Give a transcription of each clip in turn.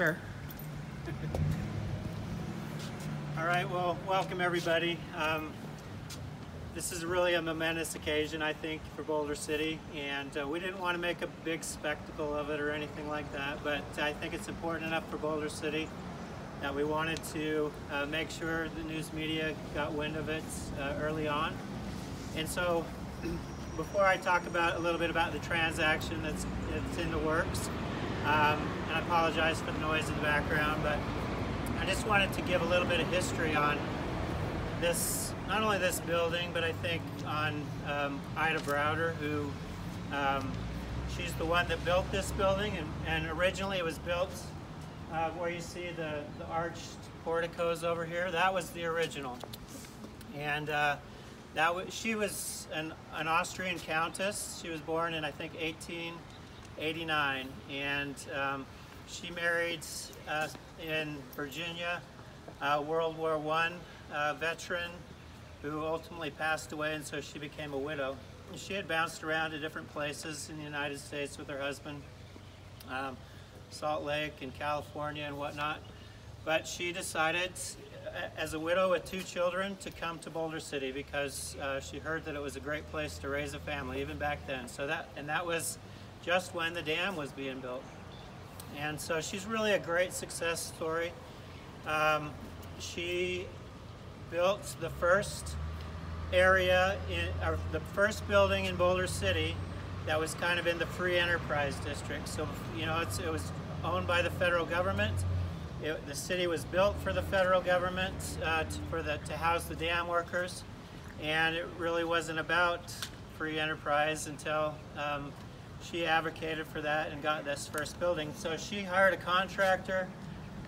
Sure. All right, well, welcome everybody. This is really a momentous occasion, I think, for Boulder City, and we didn't want to make a big spectacle of it or anything like that, but I think it's important enough for Boulder City that we wanted to make sure the news media got wind of it early on. And so, before I talk about a little bit about the transaction that's in the works, and I apologize for the noise in the background, but I just wanted to give a little bit of history on this, not only this building, but I think on Ida Browder, who she's the one that built this building, and originally it was built where you see the arched porticos over here. That was the original, and she was an Austrian countess. She was born in, I think, 1889, and she married in Virginia, World War I veteran who ultimately passed away, and so she became a widow. She had bounced around to different places in the United States with her husband, Salt Lake and California and whatnot, but she decided, as a widow with 2 children, to come to Boulder City because she heard that it was a great place to raise a family, even back then. So that was just when the dam was being built. And so she's really a great success story. She built the first area, the first building in Boulder City that was kind of in the free enterprise district. So, you know, it was owned by the federal government. The city was built for the federal government to house the dam workers, and it really wasn't about free enterprise until she advocated for that and got this first building. So she hired a contractor.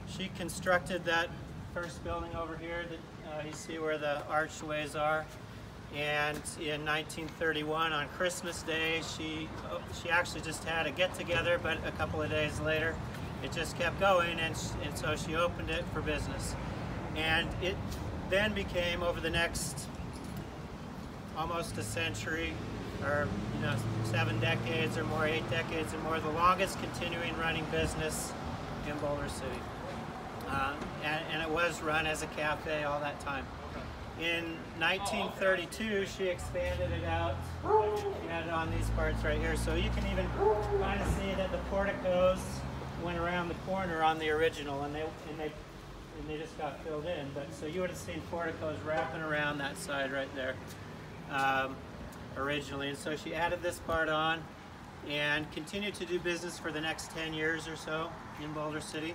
She constructed that first building over here that you see where the archways are. And in 1931, on Christmas Day, she actually just had a get-together, but a couple of days later, it just kept going, and so she opened it for business. And it then became, over the next almost a century, or 7 decades or more, 8 decades or more, the longest continuing running business in Boulder City. And it was run as a cafe all that time. In 1932, she expanded it out. She had it on these parts right here, so you can even kind of see that the porticos went around the corner on the original, and they just got filled in. But so you would have seen porticos wrapping around that side right there originally, and so she added this part on and continued to do business for the next 10 years or so in Boulder City.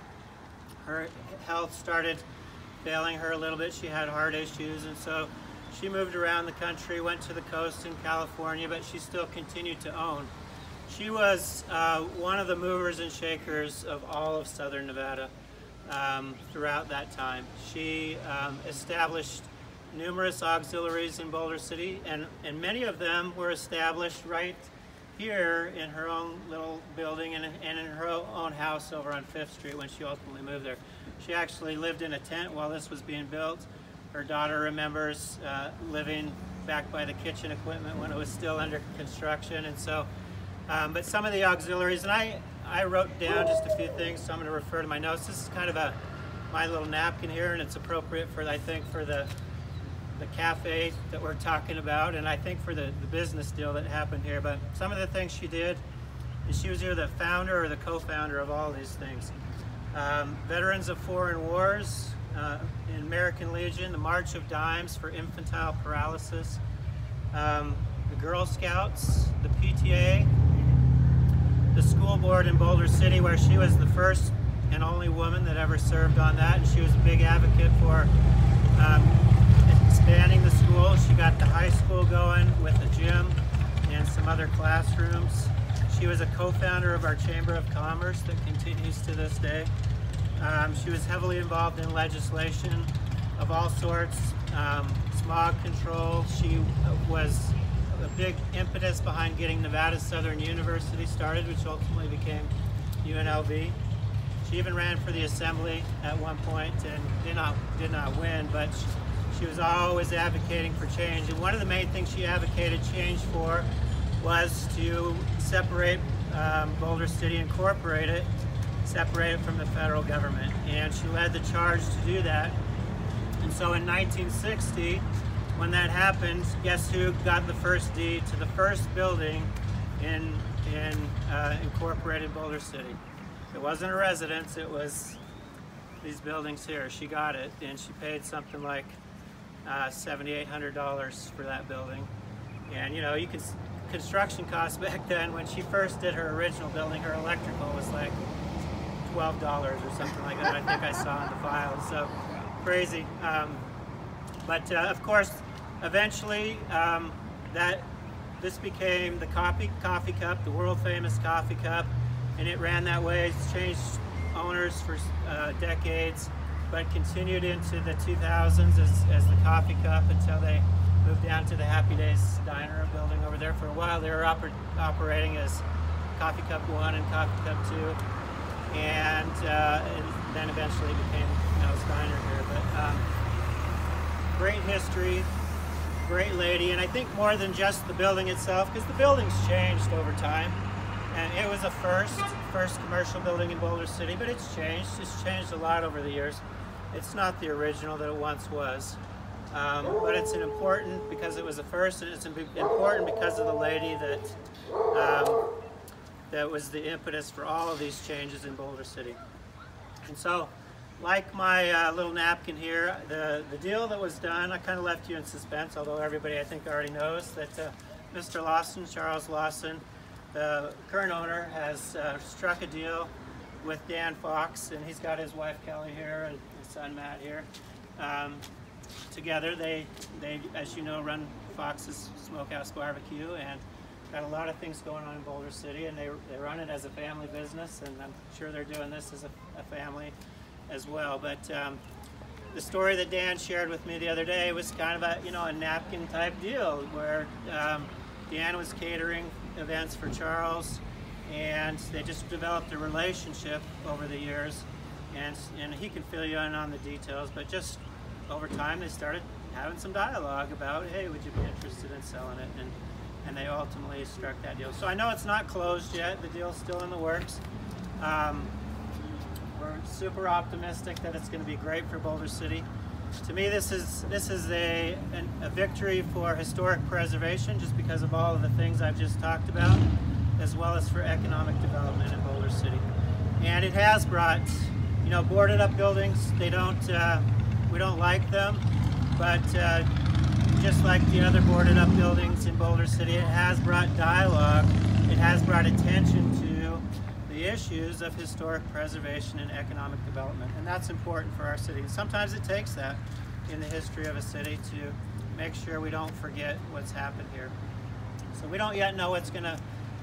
Her health started failing her a little bit. She had heart issues, and so she moved around the country, went to the coast in California, but she still continued to own. She was one of the movers and shakers of all of Southern Nevada throughout that time. She established numerous auxiliaries in Boulder City, and many of them were established right here in her own little building and in her own house over on 5th Street when she ultimately moved there. She actually lived in a tent while this was being built. Her daughter remembers living back by the kitchen equipment when it was still under construction. And so, but some of the auxiliaries, and I wrote down just a few things, so I'm going to refer to my notes. This is kind of my little napkin here, and it's appropriate for, I think, for the cafe that we're talking about, and I think for the business deal that happened here. But some of the things she did, and she was either the founder or the co-founder of all these things. Veterans of Foreign Wars, in American Legion, the March of Dimes for infantile paralysis, the Girl Scouts, the PTA, the school board in Boulder City, where she was the first and only woman that ever served on that, and she was a big advocate for expanding the school. She got the high school going with a gym and some other classrooms. She was a co-founder of our Chamber of Commerce that continues to this day. She was heavily involved in legislation of all sorts, smog control. She was a big impetus behind getting Nevada Southern University started, which ultimately became UNLV. She even ran for the assembly at one point and did not win, but she was always advocating for change. And one of the main things she advocated change for was to separate Boulder City, incorporate it, separate it from the federal government. And she led the charge to do that. And so in 1960, when that happened, guess who got the first deed to the first building in incorporated Boulder City? It wasn't a residence, it was these buildings here. She got it, and she paid something like $7,800 for that building. And you know, construction costs back then, when she first did her original building, her electrical was like $12 or something like that. I think I saw in the files. So crazy. But of course, eventually, this became the coffee cup, the world famous coffee cup, and it ran that way. It's changed owners for decades, but continued into the 2000s as the coffee cup until they moved down to the Happy Days Diner building over there. For a while, they were operating as Coffee Cup 1 and Coffee Cup 2, and then eventually became Mel's Diner here. But great history, great lady, and I think more than just the building itself, because the building's changed over time, and it was a first commercial building in Boulder City, but it's changed. It's changed a lot over the years. It's not the original that it once was. But it's an important because it was the first, and it's important because of the lady that was the impetus for all of these changes in Boulder City. And so, like my little napkin here, the deal that was done, I kind of left you in suspense, although everybody I think already knows that Mr. Lawson, Charles Lawson, the current owner, has struck a deal with Dan Fox, and he's got his wife Kelly here and his son Matt here. Together, they, as you know, run Fox's Smokehouse Barbecue, and got a lot of things going on in Boulder City, and they run it as a family business, and I'm sure they're doing this as a family as well. But the story that Dan shared with me the other day was kind of a napkin type deal where Dan was catering events for Charles, and they just developed a relationship over the years, and he can fill you in on the details, but just over time they started having some dialogue about, hey, would you be interested in selling it? And they ultimately struck that deal. So I know it's not closed yet, the deal's still in the works. We're super optimistic that it's going to be great for Boulder City. To me, this is a victory for historic preservation, just because of all of the things I've just talked about, as well as for economic development in Boulder City. And it has brought, boarded up buildings. We don't like them, but just like the other boarded up buildings in Boulder City, it has brought dialogue. It has brought attention to the issues of historic preservation and economic development, and that's important for our city. And sometimes it takes that in the history of a city to make sure we don't forget what's happened here. So we don't yet know what's going to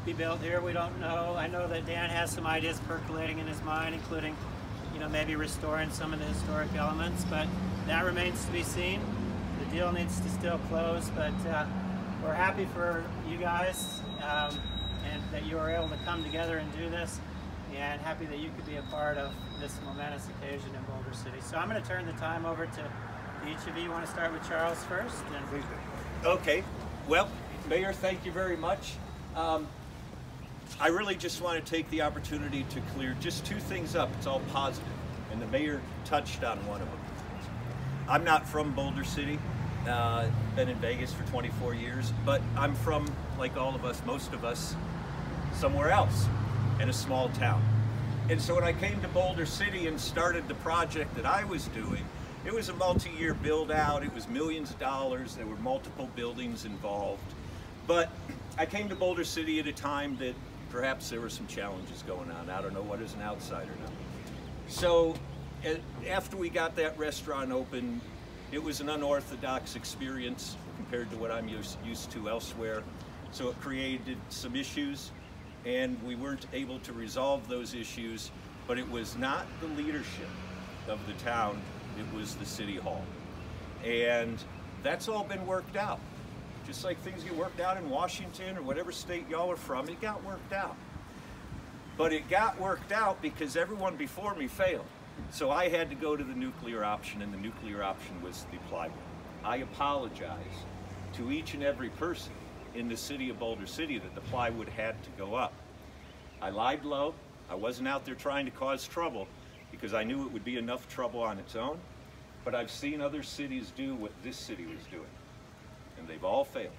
be built here. We don't know. I know that Dan has some ideas percolating in his mind, including maybe restoring some of the historic elements, but that remains to be seen. The deal needs to still close, but we're happy for you guys and that you were able to come together and do this, and happy that you could be a part of this momentous occasion in Boulder City. So I'm going to turn the time over to each of you. You want to start with Charles first? Please do. Okay. Well, Mayor, thank you very much. I really just want to take the opportunity to clear just two things up. It's all positive, and the mayor touched on one of them. I'm not from Boulder City. Been in Vegas for 24 years, but I'm from, like all of us, most of us, somewhere else in a small town. And so when I came to Boulder City and started the project that I was doing, it was a multi-year build out. It was millions of dollars. There were multiple buildings involved. But I came to Boulder City at a time that perhaps there were some challenges going on. I don't know, what is an outsider now. So after we got that restaurant open, it was an unorthodox experience compared to what I'm used to elsewhere. So it created some issues, and we weren't able to resolve those issues, but it was not the leadership of the town, it was the city hall. And that's all been worked out. Just like things get worked out in Washington or whatever state y'all are from, it got worked out. But it got worked out because everyone before me failed. So I had to go to the nuclear option, and the nuclear option was the plywood. I apologize to each and every person in the city of Boulder City that the plywood had to go up. I lied low, I wasn't out there trying to cause trouble because I knew it would be enough trouble on its own, but I've seen other cities do what this city was doing, and they've all failed.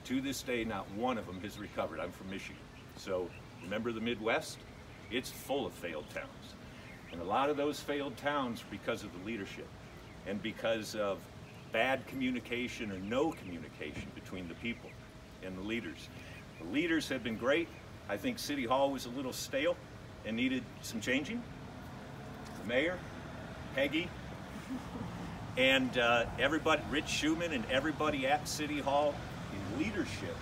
To this day, not one of them has recovered. I'm from Michigan, so remember the Midwest? It's full of failed towns. And a lot of those failed towns are because of the leadership and because of bad communication or no communication between the people and the leaders. The leaders have been great. I think City Hall was a little stale and needed some changing. The mayor, Peggy, and everybody, Rich Schumann and everybody at City Hall in leadership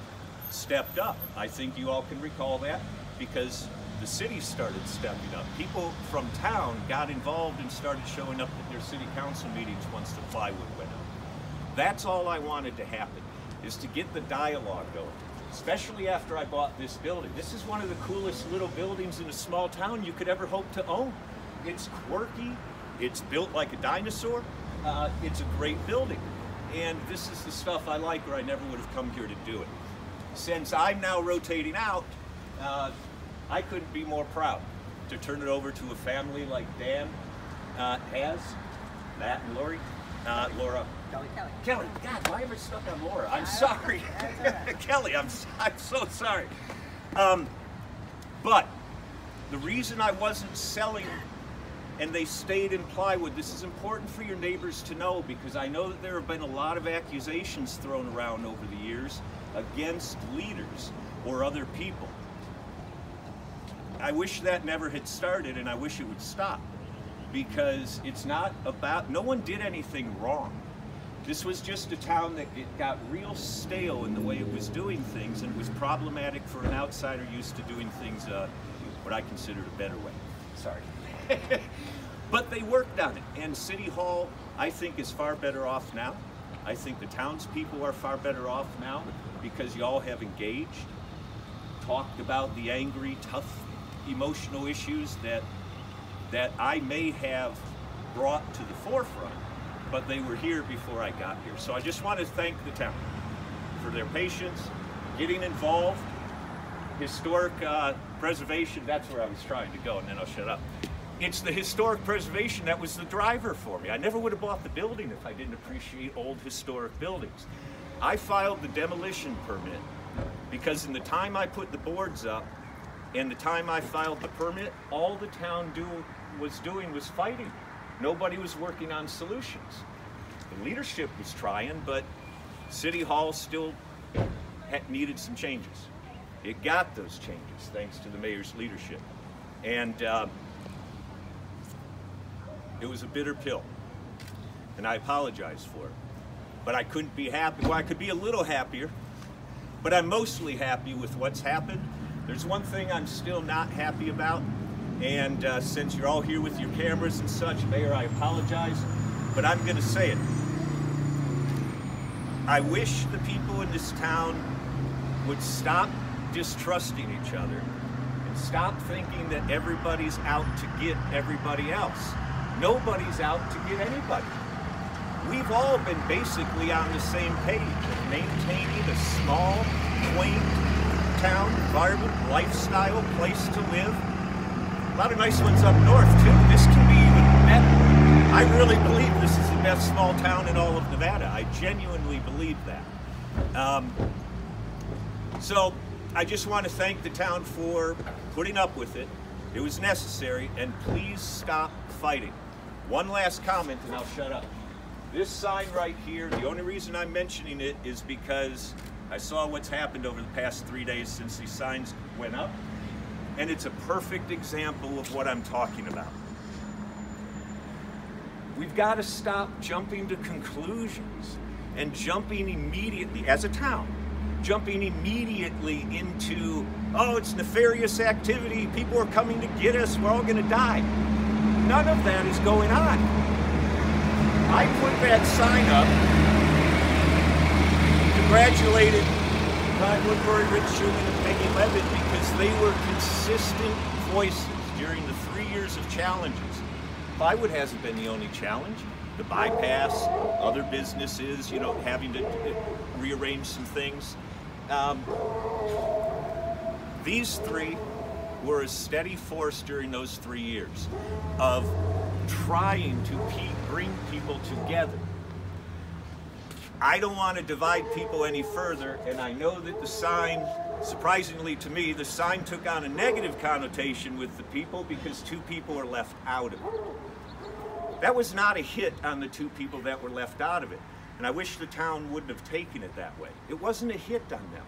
stepped up. I think you all can recall that because the city started stepping up. People from town got involved and started showing up at their city council meetings once the plywood went up. That's all I wanted to happen, is to get the dialogue going, especially after I bought this building. This is one of the coolest little buildings in a small town you could ever hope to own. It's quirky, it's built like a dinosaur, it's a great building. And this is the stuff I like, or I never would have come here to do it. Since I'm now rotating out, I couldn't be more proud to turn it over to a family like Dan has, Matt and Lori, Laura. Kelly, God, why am I stuck on Laura? I'm sorry. Kelly, I'm so sorry. But the reason I wasn't selling and they stayed in plywood, this is important for your neighbors to know, because I know that there have been a lot of accusations thrown around over the years against leaders or other people. I wish that never had started, and I wish it would stop, because it's not about, no one did anything wrong. This was just a town that it got real stale in the way it was doing things, and it was problematic for an outsider used to doing things what I considered a better way. Sorry. But they worked on it, and City Hall, I think, is far better off now. I think the townspeople are far better off now because y'all have engaged, talked about the angry, tough, emotional issues that I may have brought to the forefront, but they were here before I got here. So I just want to thank the town for their patience, getting involved. Historic preservation, that's where I was trying to go, and then I'll shut up. It's the historic preservation that was the driver for me. I never would have bought the building if I didn't appreciate old historic buildings. I filed the demolition permit because in the time I put the boards up and the time I filed the permit, all the town was doing was fighting. Nobody was working on solutions. The leadership was trying, but City Hall still needed some changes. It got those changes thanks to the mayor's leadership. And it was a bitter pill, and I apologize for it. But I couldn't be happy. Well, I could be a little happier, but I'm mostly happy with what's happened. There's one thing I'm still not happy about, and since you're all here with your cameras and such, Mayor, I apologize, but I'm going to say it. I wish the people in this town would stop distrusting each other and stop thinking that everybody's out to get everybody else. Nobody's out to get anybody. We've all been basically on the same page of maintaining a small, quaint town environment, lifestyle, place to live. A lot of nice ones up north too. This can be even better. I really believe this is the best small town in all of Nevada. I genuinely believe that. So I just want to thank the town for putting up with it. It was necessary, and please stop fighting. One last comment and I'll shut up. This sign right here, the only reason I'm mentioning it is because I saw what's happened over the past 3 days since these signs went up, and it's a perfect example of what I'm talking about. We've got to stop jumping to conclusions and jumping immediately, as a town, jumping immediately into, oh, it's nefarious activity, people are coming to get us, we're all going to die. None of that is going on. I put that sign up, congratulated Rod Woodbury, Rich Schumann, and Peggy Levitt because they were consistent voices during the 3 years of challenges. Plywood hasn't been the only challenge. The bypass, other businesses, you know, having to rearrange some things. These three were a steady force during those 3 years of trying to bring people together. I don't want to divide people any further, and I know that the sign, surprisingly to me, the sign took on a negative connotation with the people because 2 people are left out of it. That was not a hit on the 2 people that were left out of it, and I wish the town wouldn't have taken it that way. It wasn't a hit on them.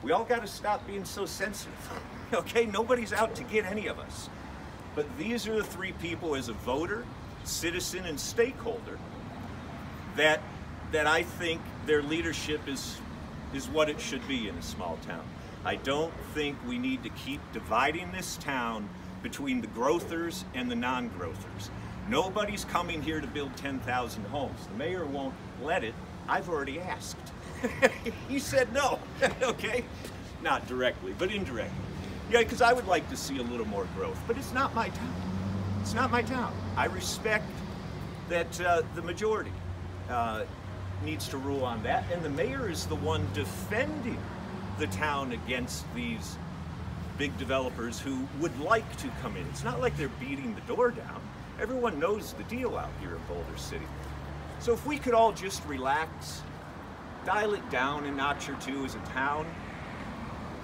We all got to stop being so sensitive, okay? Nobody's out to get any of us. But these are the 3 people as a voter, citizen, and stakeholder that I think their leadership is what it should be in a small town. I don't think we need to keep dividing this town between the growthers and the non-growthers. Nobody's coming here to build 10,000 homes. The mayor won't let it. I've already asked. He said no, okay? Not directly, but indirectly. Yeah, because I would like to see a little more growth, but it's not my town. It's not my town. I respect that the majority needs to rule on that, and the mayor is the one defending the town against these big developers who would like to come in. It's not like they're beating the door down. Everyone knows the deal out here in Boulder City. So if we could all just relax, dial it down a notch or 2 as a town,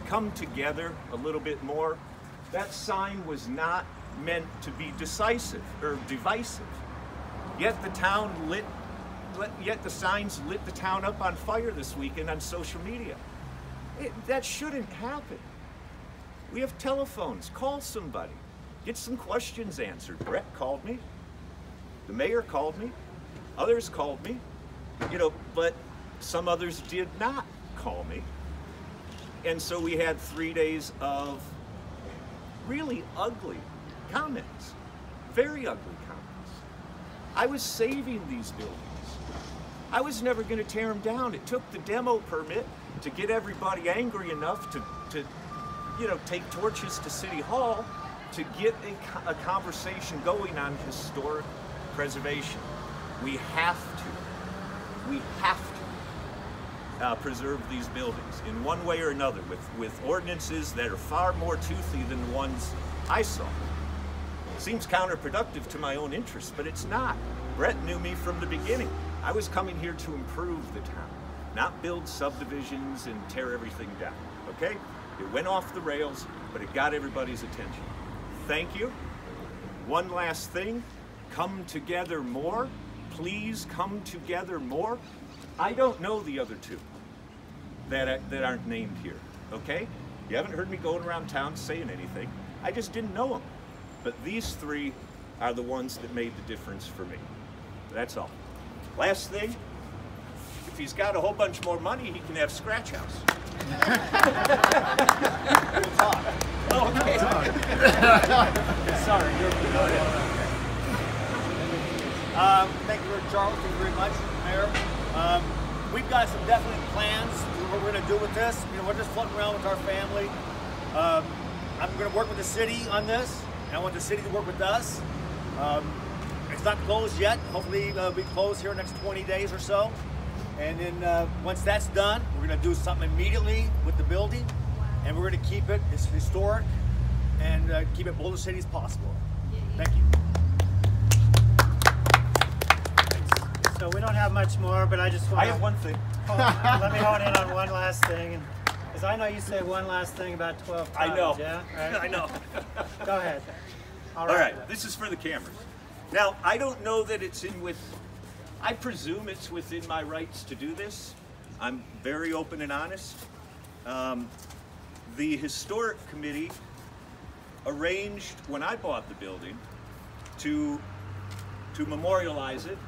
come together a little bit more. That sign was not meant to be decisive or divisive. Yet the signs lit the town up on fire this weekend on social media. That shouldn't happen. We have telephones. Call somebody. Get some questions answered. Brett called me. The mayor called me. Others called me. You know, but some others did not call me. And so we had 3 days of really ugly comments. Very ugly comments. I was saving these buildings. I was never going to tear them down. It took the demo permit to get everybody angry enough to you know, take torches to City Hall to get a conversation going on historic preservation. We have to preserve these buildings in one way or another with ordinances that are far more toothy than the ones I saw. It seems counterproductive to my own interests, but it's not. Brett knew me from the beginning. I was coming here to improve the town, not build subdivisions and tear everything down, okay? It went off the rails, but it got everybody's attention. Thank you. One last thing, come together more. Please come together more. I don't know the other 2 that aren't named here, okay? You haven't heard me going around town saying anything. I just didn't know them. But these 3 are the ones that made the difference for me. That's all. Last thing, if he's got a whole bunch more money, he can have Scratch House. Okay. Sorry, you're go ahead. Thank you, Charles. Thank you very much, Mayor. We've got some definite plans for what we're going to do with this. You know, we're just floating around with our family. I'm going to work with the city on this, and I want the city to work with us. It's not closed yet. Hopefully it'll be closed here in the next 20 days or so. And then once that's done, we're going to do something immediately with the building, and we're going to keep it as historic and keep it Boulder City as possible. Thank you. So we don't have much more, but I just want I have one thing. Let me hone in on one last thing, because I know you say one last thing about 12 times. I know. Yeah, right? I know. Go ahead. All right, this is for the cameras. Now, I don't know that it's I presume it's within my rights to do this. I'm very open and honest. The Historic Committee arranged, when I bought the building, to memorialize it,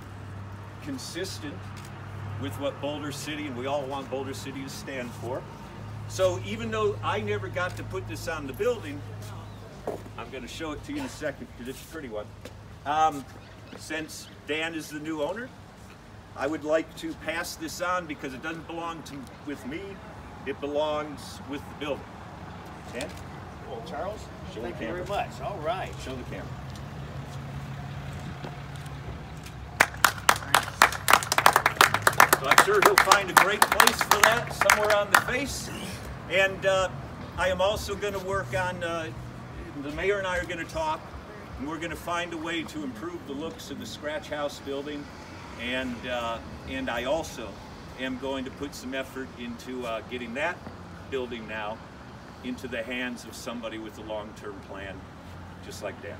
consistent with what Boulder City, and we all want Boulder City to stand for. So even though I never got to put this on the building, I'm going to show it to you in a second because it's a pretty one. Since Dan is the new owner, I would like to pass this on because it doesn't belong with me, it belongs with the building. Dan? Well, Charles, Show thank the you very camera. much. All right. Show the camera. So I'm sure he'll find a great place for that somewhere on the face. And I am also going to work on the mayor and I are going to talk, and we're going to find a way to improve the looks of the Scratch House building, and I also am going to put some effort into getting that building now into the hands of somebody with a long-term plan, just like Dan.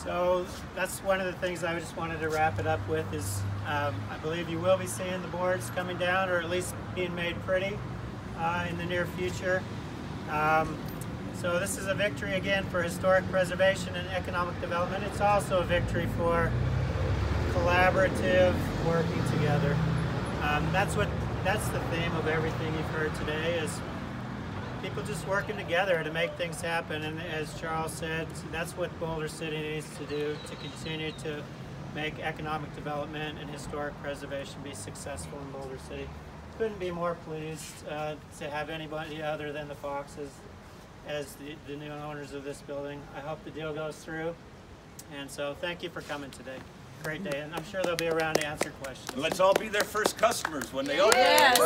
So that's one of the things I just wanted to wrap it up with is I believe you will be seeing the boards coming down, or at least being made pretty in the near future. So this is a victory again for historic preservation and economic development. It's also a victory for collaborative working together. That's the theme of everything you've heard today, is people just working together to make things happen. And as Charles said, that's what Boulder City needs to do to continue to make economic development and historic preservation be successful in Boulder City. Couldn't be more pleased to have anybody other than the Foxes as the new owners of this building. I hope the deal goes through. And so thank you for coming today. Great day, and I'm sure they'll be around to answer questions. Let's all be their first customers when they open. Yes.